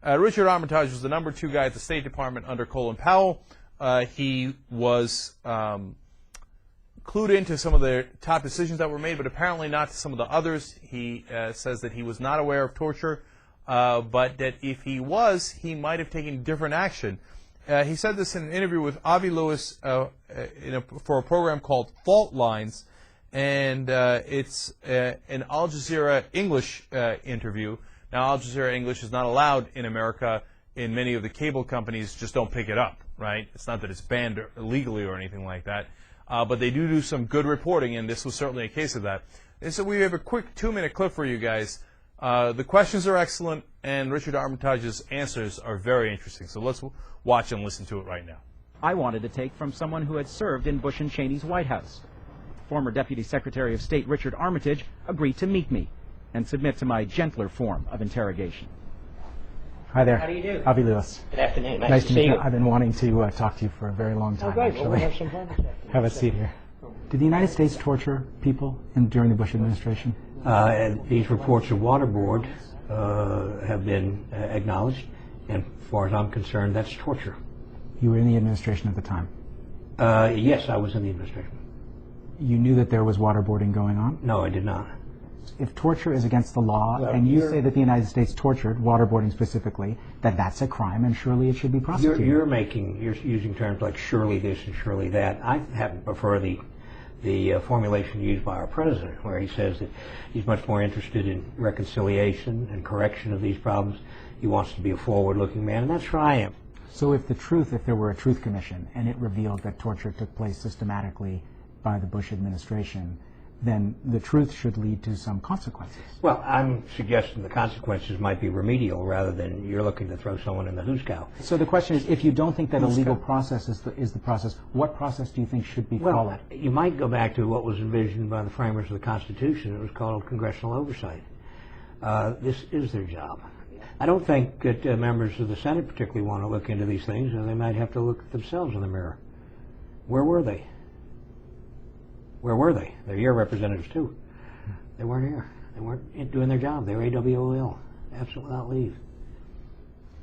Richard Armitage was the #2 guy at the State Department under Colin Powell. He was clued into some of the top decisions that were made, but apparently not to some of the others. He says that he was not aware of torture, but that if he was, he might have taken different action. He said this in an interview with Avi Lewis for a program called Fault Lines, and it's an Al Jazeera English interview. Now, Al Jazeera English is not allowed in America. In many of the cable companies, just don't pick it up, right? It's not that it's banned illegally or anything like that, but they do some good reporting, and this was certainly a case of that. And so we have a quick 2-minute clip for you guys. The questions are excellent, and Richard Armitage's answers are very interesting. So let's watch and listen to it right now. I wanted to take from someone who had served in Bush and Cheney's White House. Former Deputy Secretary of State Richard Armitage agreed to meet me and submit to my gentler form of interrogation. Hi there. How do you do? Avi Lewis. Good afternoon. Nice to meet you. you. I've been wanting to talk to you for a very long time, Great. actually. Well, we'll have some fun this afternoon. Have a seat here. Did the United States torture people during the Bush administration? These reports of waterboard have been acknowledged, and as far as I'm concerned, that's torture. You were in the administration at the time? Yes, I was in the administration. You knew that there was waterboarding going on? No, I did not. If torture is against the law, and you say that the United States tortured, waterboarding specifically, that that's a crime, and surely it should be prosecuted. You're using terms like surely this and surely that. I happen to prefer the formulation used by our president, where he says that he's much more interested in reconciliation and correction of these problems. He wants to be a forward-looking man, and that's where I am. So if there were a truth commission, and it revealed that torture took place systematically by the Bush administration, then the truth should lead to some consequences. Well, I'm suggesting the consequences might be remedial rather than you're looking to throw someone in the hoosegow. So the question is, if you don't think that a legal process is the process, what process do you think should be followed? Well, you might go back to what was envisioned by the framers of the Constitution. It was called congressional oversight. This is their job. I don't think that members of the Senate particularly want to look into these things, and they might have to look at themselves in the mirror. Where were they? Where were they? They're your representatives, too. They weren't here. They weren't doing their job. They were AWOL, absent without leave.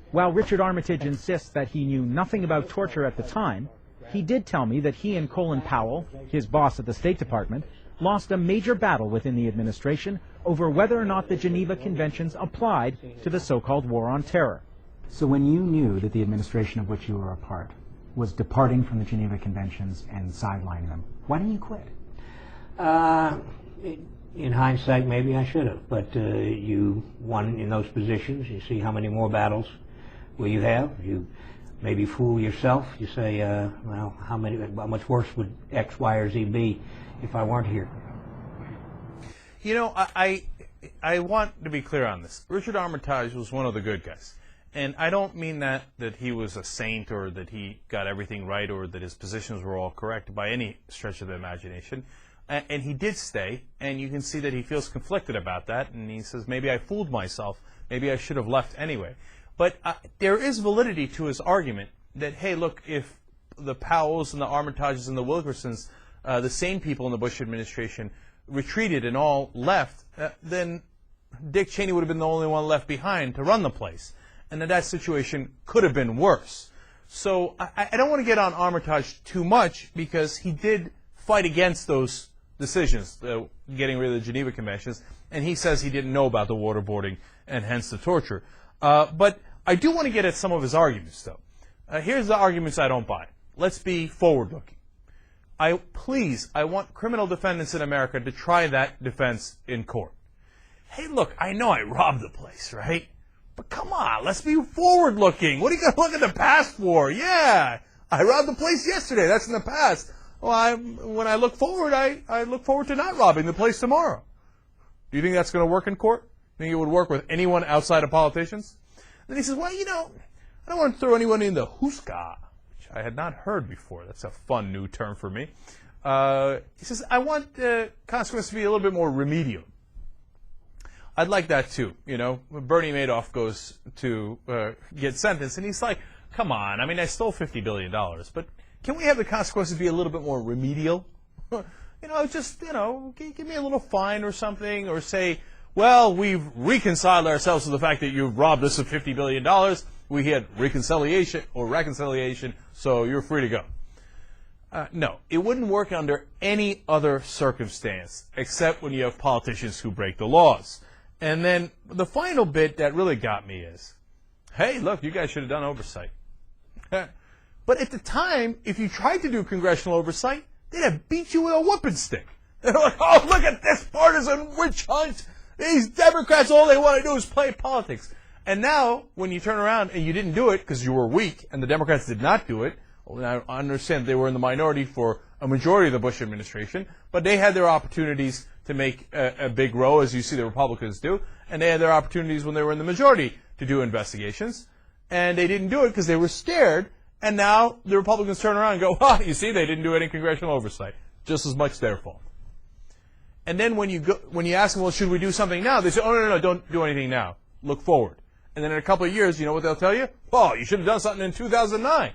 While Richard Armitage insists that he knew nothing about torture at the time, he did tell me that he and Colin Powell, his boss at the State Department, lost a major battle within the administration over whether or not the Geneva Conventions applied to the so-called war on terror. So when you knew that the administration of which you were a part was departing from the Geneva Conventions and sidelining them, why didn't you quit? In hindsight, maybe I should have, but you won in those positions. You see how many more battles will you have. You maybe fool yourself. You say, well, how much worse would X, Y, or Z be if I weren't here? You know, I want to be clear on this. Richard Armitage was one of the good guys. And I don't mean that he was a saint or that he got everything right or that his positions were all correct by any stretch of the imagination. And he did stay, and you can see that he feels conflicted about that, and he says, maybe I fooled myself, maybe I should have left anyway. But there is validity to his argument that, hey, look, if the Powells and the Armitages and the Wilkersons, the same people in the Bush administration, retreated and all left, then Dick Cheney would have been the only one left behind to run the place, and that situation could have been worse. So I don't want to get on Armitage too much because he did fight against those decisions, getting rid of the Geneva Conventions, and he says he didn't know about the waterboarding and hence the torture. But I do want to get at some of his arguments, though. Here's the arguments I don't buy. Let's be forward-looking. I want criminal defendants in America to try that defense in court. Hey, look, I know I robbed the place, right? But come on, let's be forward-looking. What are you going to look at the past for? Yeah, I robbed the place yesterday. That's in the past. Well, when I look forward, I look forward to not robbing the place tomorrow. Do you think that's going to work in court? Do you think it would work with anyone outside of politicians? Then he says, well, you know, I don't want to throw anyone in the hoosegow, which I had not heard before. That's a fun new term for me. He says, I want the consequence to be a little bit more remedial. I'd like that too. You know, when Bernie Madoff goes to get sentenced, and he's like, come on, I mean, I stole $50 billion, but can we have the consequences be a little bit more remedial? You know, just, you know, give me a little fine or something, or say, well, we've reconciled ourselves to the fact that you've robbed us of $50 billion. We had reconciliation, so you're free to go. No, it wouldn't work under any other circumstance except when you have politicians who break the laws. And then the final bit that really got me is, hey, look, you guys should have done oversight. But at the time, if you tried to do congressional oversight, they'd have beat you with a whooping stick. They're like, oh, look at this partisan witch hunt. These Democrats, all they want to do is play politics. And now, when you turn around and you didn't do it because you were weak and the Democrats did not do it, well, I understand they were in the minority for a majority of the Bush administration, but they had their opportunities to make a big row, as you see the Republicans do, and they had their opportunities when they were in the majority to do investigations, and they didn't do it because they were scared, and now the Republicans turn around and go, well, you see, they didn't do any congressional oversight. Just as much their fault. And then when you ask them, well, should we do something now? They say, oh, no, don't do anything now. Look forward. And then in a couple of years, you know what they'll tell you? Well, you should have done something in 2009.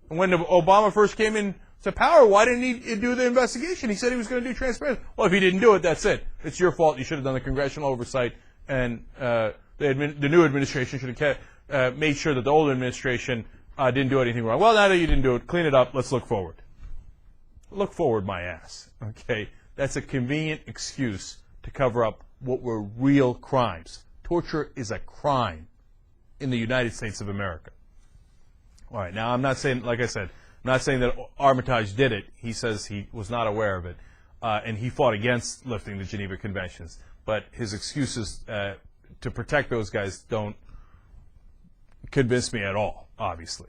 And when Obama first came into power, why didn't he do the investigation? He said he was going to do transparency. Well, if he didn't do it, that's it. It's your fault. You should have done the congressional oversight, and the new administration should have made sure that the old administration didn't do anything wrong. Well, now that you didn't do it, clean it up. Let's look forward. Look forward, my ass. Okay? That's a convenient excuse to cover up what were real crimes. Torture is a crime in the United States of America. All right, now I'm not saying, like I said, I'm not saying that Armitage did it. He says he was not aware of it, and he fought against lifting the Geneva Conventions. But his excuses to protect those guys don't convince me at all, obviously.